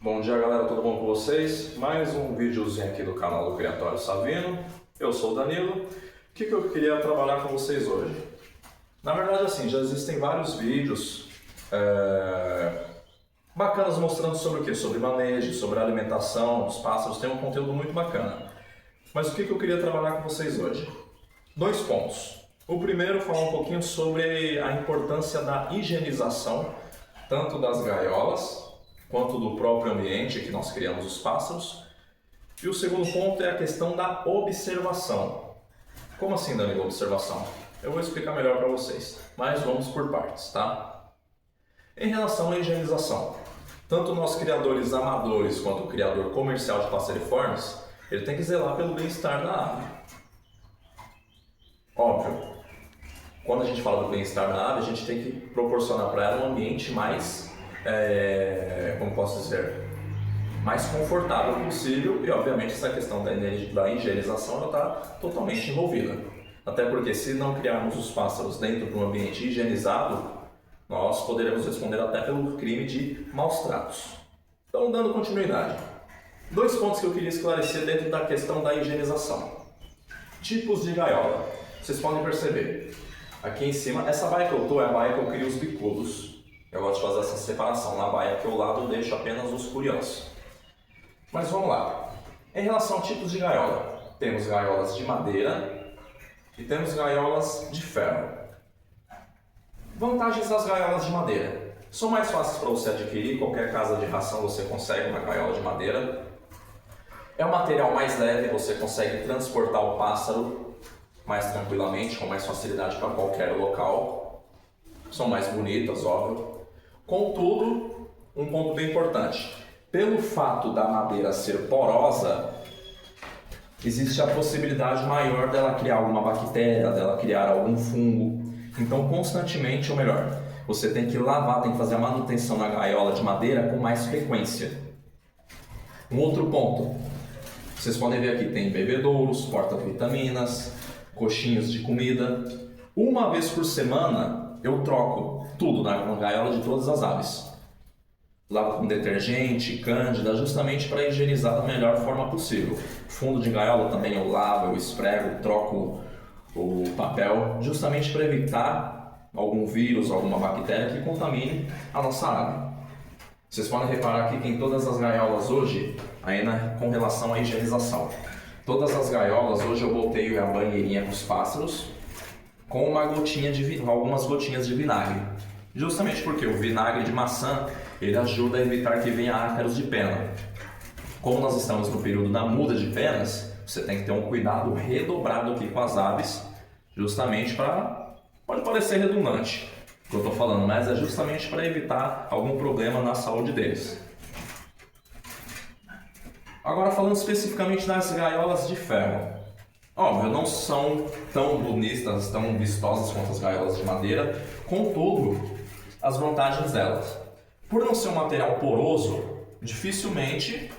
Bom dia, galera, tudo bom com vocês? Mais um videozinho aqui do canal do Criatório Savino. Eu sou o Danilo. O que eu queria trabalhar com vocês hoje? Na verdade, assim, já existem vários vídeos bacanas mostrando sobre o quê? Sobre manejo, sobre alimentação dos pássaros. Tem um conteúdo muito bacana. Mas o que eu queria trabalhar com vocês hoje? 2 pontos. O primeiro, falar um pouquinho sobre a importância da higienização, tanto das gaiolas quanto do próprio ambiente que nós criamos os pássaros. E o segundo ponto é a questão da observação. Como assim, Danilo, observação? Eu vou explicar melhor para vocês, mas vamos por partes, tá? Em relação à higienização, tanto nós criadores amadores quanto o criador comercial de passeriformes, ele tem que zelar pelo bem-estar da ave. Óbvio, quando a gente fala do bem-estar da ave, a gente tem que proporcionar para ela um ambiente mais, como posso dizer, mais confortável possível, e obviamente essa questão da higienização está totalmente envolvida. Até porque se não criarmos os pássaros dentro de um ambiente higienizado, nós poderemos responder até pelo crime de maus tratos. Então, dando continuidade, 2 pontos que eu queria esclarecer dentro da questão da higienização. Tipos de gaiola. Vocês podem perceber, aqui em cima, essa baia que eu estou é a baia que eu crio os bicudos. Eu gosto de fazer essa separação. Na baia que eu lado eu deixo apenas os curiosos. Mas vamos lá. Em relação a tipos de gaiola, temos gaiolas de madeira e temos gaiolas de ferro. Vantagens das gaiolas de madeira. São mais fáceis para você adquirir, qualquer casa de ração você consegue uma gaiola de madeira. É um material mais leve, você consegue transportar o pássaro mais tranquilamente, com mais facilidade para qualquer local. São mais bonitas, óbvio. Contudo, um ponto bem importante. Pelo fato da madeira ser porosa, existe a possibilidade maior dela criar alguma bactéria, dela criar algum fungo. Então, constantemente, ou melhor, você tem que lavar, tem que fazer a manutenção na gaiola de madeira com mais frequência. Um outro ponto, vocês podem ver aqui, tem bebedouros, porta-vitaminas, coxinhos de comida. Uma vez por semana, eu troco tudo na gaiola de todas as aves. Lavo com detergente, cândida, justamente para higienizar da melhor forma possível. Fundo de gaiola também eu lavo, eu esfrego, troco o papel, justamente para evitar algum vírus, alguma bactéria que contamine a nossa ave. Vocês podem reparar aqui que em todas as gaiolas hoje, ainda com relação à higienização, todas as gaiolas hoje eu botei a banheirinha para os pássaros com uma gotinha algumas gotinhas de vinagre. Justamente porque o vinagre de maçã ele ajuda a evitar que venha ácaros de pena. Como nós estamos no período da muda de penas, você tem que ter um cuidado redobrado aqui com as aves, justamente para... Pode parecer redundante o que eu estou falando, mas é justamente para evitar algum problema na saúde deles. Agora falando especificamente das gaiolas de ferro. Óbvio, não são tão bonitas, tão vistosas quanto as gaiolas de madeira, contudo, as vantagens delas. Por não ser um material poroso, dificilmente,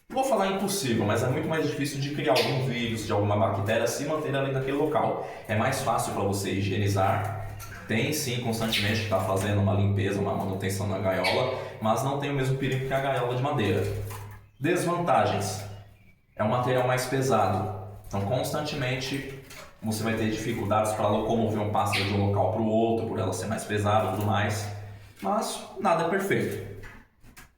não vou falar impossível, mas é muito mais difícil de criar algum vírus, de alguma bactéria se manter ali naquele local. É mais fácil para você higienizar, tem sim constantemente que está fazendo uma limpeza, uma manutenção na gaiola, mas não tem o mesmo perigo que a gaiola de madeira. Desvantagens, é um material mais pesado, então constantemente você vai ter dificuldades para locomover um pássaro de um local para o outro, por ela ser mais pesada e tudo mais, mas nada é perfeito.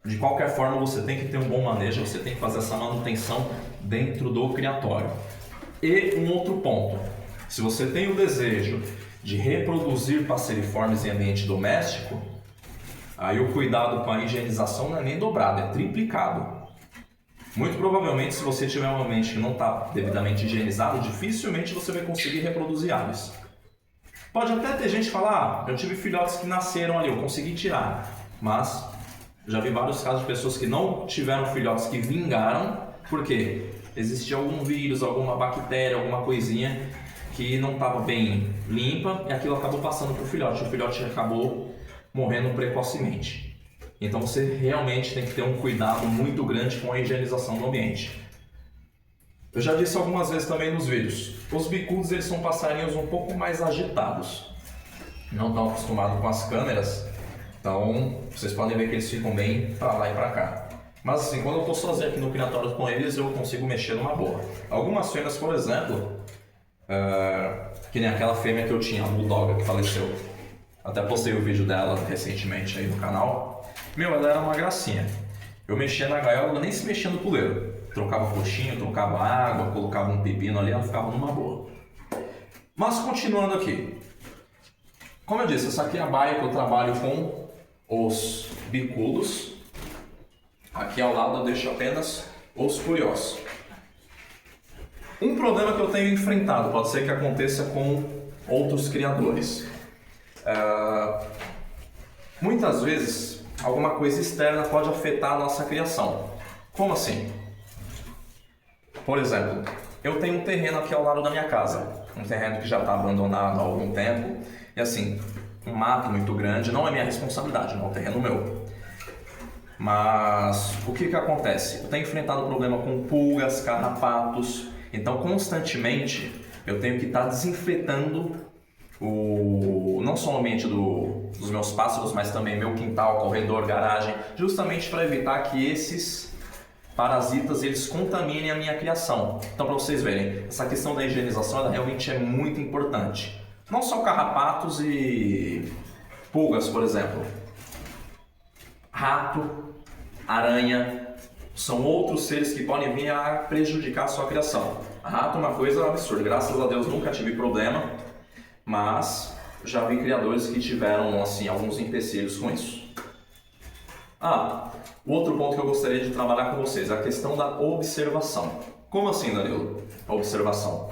De qualquer forma, você tem que ter um bom manejo, você tem que fazer essa manutenção dentro do criatório. E um outro ponto, se você tem o desejo de reproduzir passeriformes em ambiente doméstico, aí o cuidado com a higienização não é nem dobrado, é triplicado. Muito provavelmente, se você tiver um ambiente que não está devidamente higienizado, dificilmente você vai conseguir reproduzir aves. Pode até ter gente que fala, eu tive filhotes que nasceram ali, eu consegui tirar, mas já vi vários casos de pessoas que não tiveram filhotes que vingaram, porque existia algum vírus, alguma bactéria, alguma coisinha que não estava bem limpa e aquilo acabou passando para o filhote acabou morrendo precocemente. Então você realmente tem que ter um cuidado muito grande com a higienização do ambiente. Eu já disse algumas vezes também nos vídeos, os bicudos eles são passarinhos um pouco mais agitados, não estão acostumados com as câmeras, então vocês podem ver que eles ficam bem para lá e para cá. Mas assim, quando eu estou sozinho aqui no criatório com eles, eu consigo mexer numa boa. Algumas fêmeas, por exemplo, que nem aquela fêmea que eu tinha, a Bulldoga, que faleceu. Até postei o vídeo dela recentemente aí no canal. Meu, ela era uma gracinha. Eu mexia na gaiola, ela nem se mexia no puleiro. Trocava coxinha, trocava água, colocava um pepino ali, ela ficava numa boa. Mas continuando aqui. Como eu disse, essa aqui é a baia que eu trabalho com os bicudos. Aqui ao lado eu deixo apenas os curiós. Um problema que eu tenho enfrentado, pode ser que aconteça com outros criadores. Muitas vezes, alguma coisa externa pode afetar a nossa criação. Como assim? Por exemplo, eu tenho um terreno aqui ao lado da minha casa. Um terreno que já está abandonado há algum tempo. E assim, um mato muito grande não é minha responsabilidade, não é um terreno meu. Mas o que acontece? Eu tenho enfrentado problema com pulgas, carrapatos, então constantemente eu tenho que estar desinfetando não somente dos meus pássaros, mas também meu quintal, corredor, garagem, justamente para evitar que esses parasitas eles contaminem a minha criação. Então, para vocês verem, essa questão da higienização ela realmente é muito importante. Não só carrapatos e pulgas, por exemplo. Rato, aranha, são outros seres que podem vir a prejudicar a sua criação. Rato é uma coisa absurda, graças a Deus nunca tive problema, mas já vi criadores que tiveram assim, alguns empecilhos com isso. O outro ponto que eu gostaria de trabalhar com vocês é a questão da observação. Como assim, Danilo? A observação.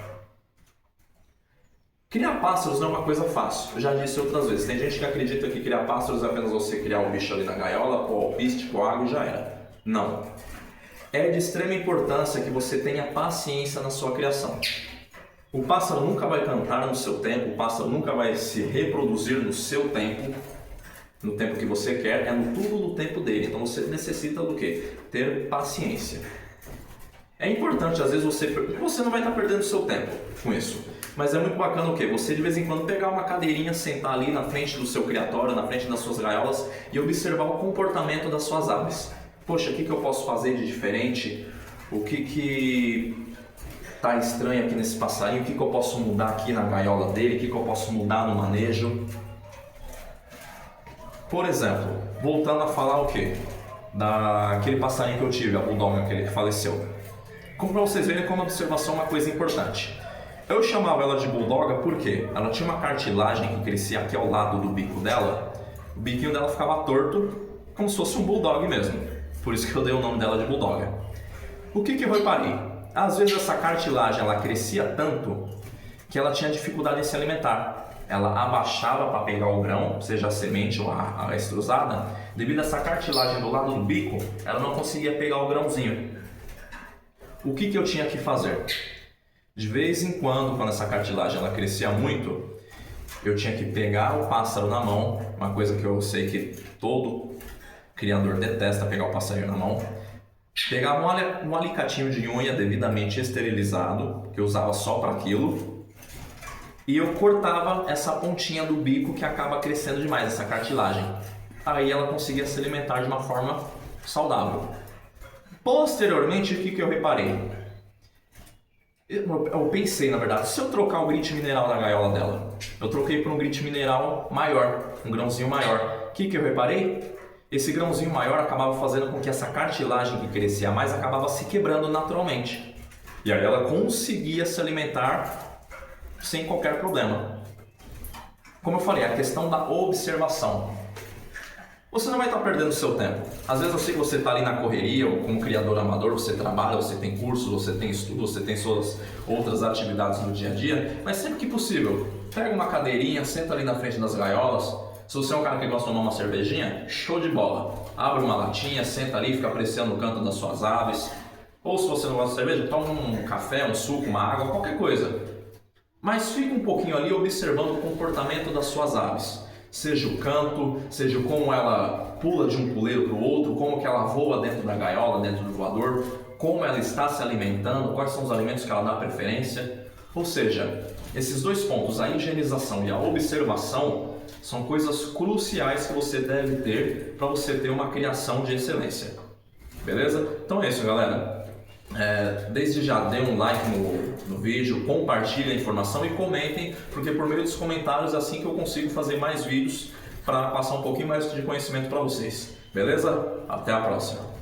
Criar pássaros não é uma coisa fácil, eu já disse outras vezes. Tem gente que acredita que criar pássaros é apenas você criar o bicho ali na gaiola, pôr alpiste, pôr água e já era. Não. É de extrema importância que você tenha paciência na sua criação. O pássaro nunca vai cantar no seu tempo, o pássaro nunca vai se reproduzir no seu tempo, no tempo que você quer, tudo no tempo dele. Então você necessita do quê? Ter paciência. É importante, às vezes você não vai estar perdendo seu tempo com isso. Mas é muito bacana o quê? Você de vez em quando pegar uma cadeirinha, sentar ali na frente do seu criatório, na frente das suas gaiolas e observar o comportamento das suas aves. Poxa, o que eu posso fazer de diferente? O que está estranho aqui nesse passarinho? O que eu posso mudar aqui na gaiola dele? O que eu posso mudar no manejo? Por exemplo, voltando a falar o quê? Daquele passarinho que eu tive, a Bulldoga, aquele que faleceu. Como para vocês verem como a observação é uma coisa importante. Eu chamava ela de Bulldoga porque ela tinha uma cartilagem que crescia aqui ao lado do bico dela. O biquinho dela ficava torto, como se fosse um Bulldog mesmo. Por isso que eu dei o nome dela de Bulldoga. O que eu reparei? Às vezes essa cartilagem ela crescia tanto que ela tinha dificuldade em se alimentar. Ela abaixava para pegar o grão, seja a semente ou a estrusada. Devido a essa cartilagem do lado do bico, ela não conseguia pegar o grãozinho. O que eu tinha que fazer? De vez em quando essa cartilagem ela crescia muito, eu tinha que pegar o pássaro na mão, uma coisa que eu sei que todo criador detesta, pegar o passarinho na mão. Pegar um alicatinho de unha devidamente esterilizado, que eu usava só para aquilo, e eu cortava essa pontinha do bico que acaba crescendo demais, essa cartilagem. Aí ela conseguia se alimentar de uma forma saudável. Posteriormente, o que eu reparei? Eu pensei, na verdade, se eu trocar o grit mineral da gaiola dela, eu troquei por um grit mineral maior, um grãozinho maior. O que eu reparei? Esse grãozinho maior acabava fazendo com que essa cartilagem que crescia mais acabava se quebrando naturalmente. E aí ela conseguia se alimentar sem qualquer problema. Como eu falei, a questão da observação. Você não vai estar perdendo seu tempo. Às vezes eu sei que você está ali na correria, ou como criador amador, você trabalha, você tem cursos, você tem estudos, você tem suas outras atividades no dia a dia, mas sempre que possível, pega uma cadeirinha, senta ali na frente das gaiolas. Se você é um cara que gosta de tomar uma cervejinha, show de bola. Abre uma latinha, senta ali, fica apreciando o canto das suas aves. Ou se você não gosta de cerveja, toma um café, um suco, uma água, qualquer coisa. Mas fica um pouquinho ali observando o comportamento das suas aves. Seja o canto, seja como ela pula de um puleiro para o outro, como que ela voa dentro da gaiola, dentro do voador, como ela está se alimentando, quais são os alimentos que ela dá preferência. Ou seja, esses dois pontos, a higienização e a observação, são coisas cruciais que você deve ter para você ter uma criação de excelência. beleza? Então é isso, galera. Desde já dê um like no vídeo, compartilhem a informação e comentem, porque por meio dos comentários é assim que eu consigo fazer mais vídeos para passar um pouquinho mais de conhecimento para vocês. Beleza? Até a próxima!